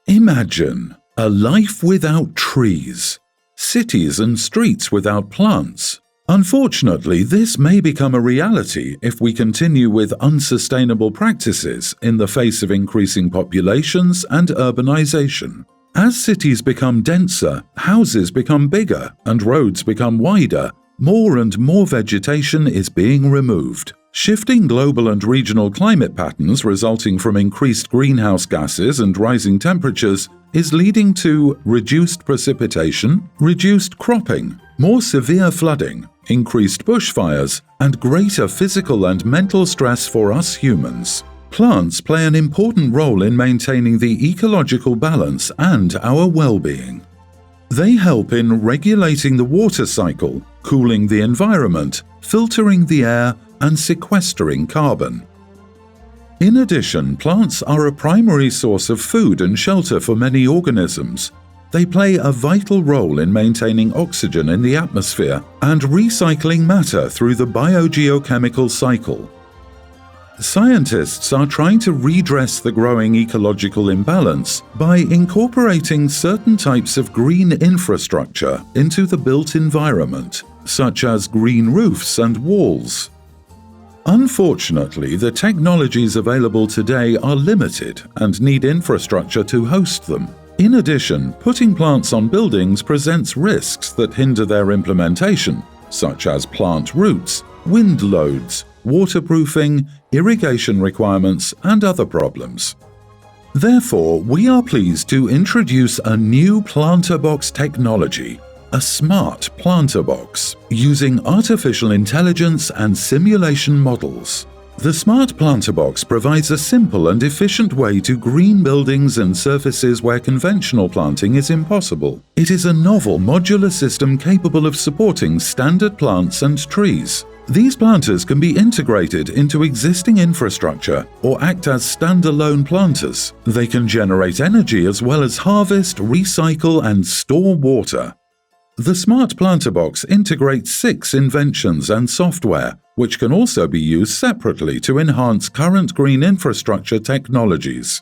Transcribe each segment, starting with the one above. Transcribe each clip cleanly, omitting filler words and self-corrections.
Imagine a life without trees, cities and streets without plants. Unfortunately, this may become a reality if we continue with unsustainable practices in the face of increasing populations and urbanization. As cities become denser, houses become bigger, and roads become wider, more and more vegetation is being removed. Shifting global and regional climate patterns resulting from increased greenhouse gases and rising temperatures is leading to reduced precipitation, reduced cropping, more severe flooding, increased bushfires, and greater physical and mental stress for us humans. Plants play an important role in maintaining the ecological balance and our well-being. They help in regulating the water cycle, cooling the environment, filtering the air, and sequestering carbon. In addition, plants are a primary source of food and shelter for many organisms. They play a vital role in maintaining oxygen in the atmosphere and recycling matter through the biogeochemical cycle. Scientists are trying to redress the growing ecological imbalance by incorporating certain types of green infrastructure into the built environment, such as green roofs and walls. Unfortunately, the technologies available today are limited and need infrastructure to host them. In addition, putting plants on buildings presents risks that hinder their implementation, such as plant roots, wind loads, waterproofing, irrigation requirements, and other problems. Therefore, we are pleased to introduce a new planter box technology, a smart planter box, using artificial intelligence and simulation models. The smart planter box provides a simple and efficient way to green buildings and surfaces where conventional planting is impossible. It is a novel modular system capable of supporting standard plants and trees. These planters can be integrated into existing infrastructure or act as standalone planters. They can generate energy as well as harvest, recycle, and store water. The Smart Planter Box integrates 6 inventions and software, which can also be used separately to enhance current green infrastructure technologies.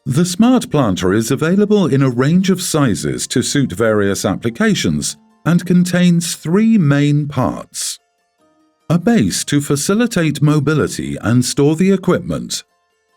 The Smart Planter is available in a range of sizes to suit various applications and contains 3 main parts: a base to facilitate mobility and store the equipment,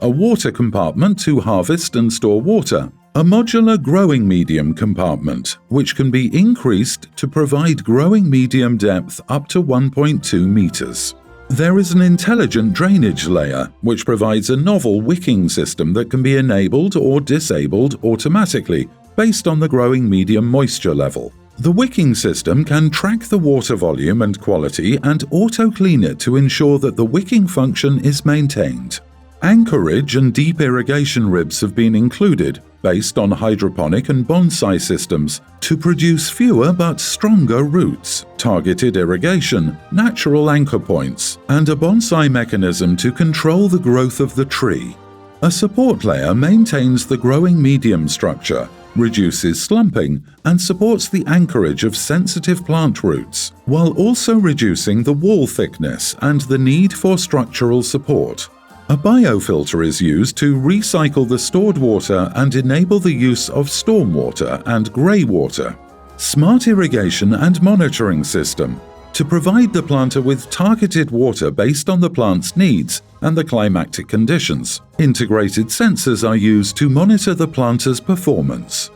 a water compartment to harvest and store water, a modular growing medium compartment, which can be increased to provide growing medium depth up to 1.2 meters. There is an intelligent drainage layer, which provides a novel wicking system that can be enabled or disabled automatically based on the growing medium moisture level. The wicking system can track the water volume and quality and auto-clean it to ensure that the wicking function is maintained. Anchorage and deep irrigation ribs have been included, based on hydroponic and bonsai systems, to produce fewer but stronger roots, targeted irrigation, natural anchor points, and a bonsai mechanism to control the growth of the tree. A support layer maintains the growing medium structure, reduces slumping, and supports the anchorage of sensitive plant roots, while also reducing the wall thickness and the need for structural support. A biofilter is used to recycle the stored water and enable the use of stormwater and grey water. Smart irrigation and monitoring system to provide the planter with targeted water based on the plant's needs and the climatic conditions. Integrated sensors are used to monitor the planter's performance.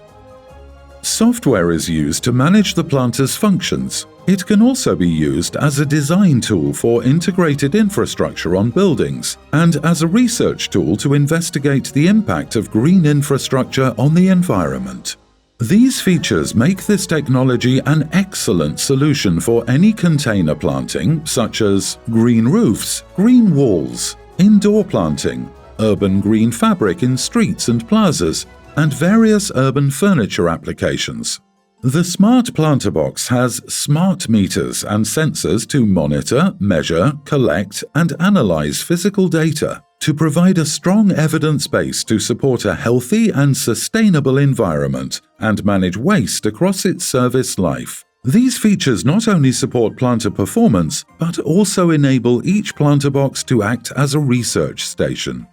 Software is used to manage the planter's functions. It can also be used as a design tool for integrated infrastructure on buildings and as a research tool to investigate the impact of green infrastructure on the environment. These features make this technology an excellent solution for any container planting, such as green roofs, green walls, indoor planting, urban green fabric in streets and plazas, and various urban furniture applications. The Smart Planter Box has smart meters and sensors to monitor, measure, collect, and analyze physical data to provide a strong evidence base to support a healthy and sustainable environment and manage waste across its service life. These features not only support planter performance, but also enable each planter box to act as a research station.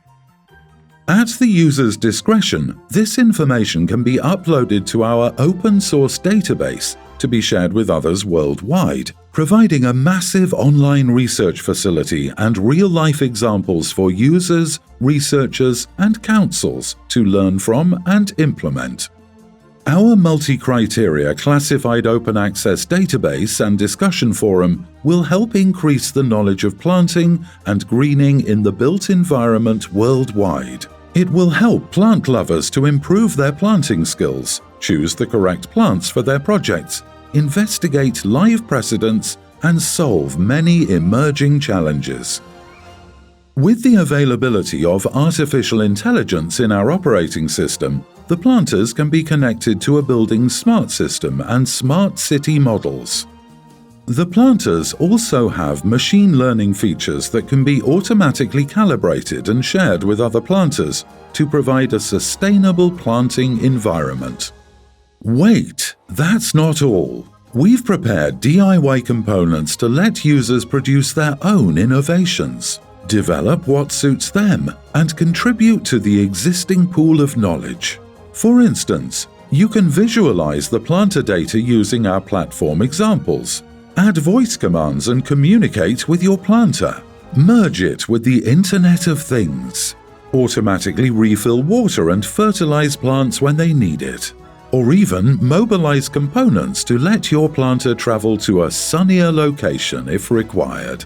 At the user's discretion, this information can be uploaded to our open-source database to be shared with others worldwide, providing a massive online research facility and real-life examples for users, researchers, and councils to learn from and implement. Our multi-criteria classified open access database and discussion forum will help increase the knowledge of planting and greening in the built environment worldwide. It will help plant lovers to improve their planting skills, choose the correct plants for their projects, investigate live precedents, and solve many emerging challenges. With the availability of artificial intelligence in our operating system, the planters can be connected to a building's smart system and smart city models. The planters also have machine learning features that can be automatically calibrated and shared with other planters to provide a sustainable planting environment. Wait, that's not all. We've prepared DIY components to let users produce their own innovations, develop what suits them, and contribute to the existing pool of knowledge. For instance, you can visualize the planter data using our platform examples, add voice commands and communicate with your planter, merge it with the Internet of Things, automatically refill water and fertilize plants when they need it, or even mobilize components to let your planter travel to a sunnier location if required.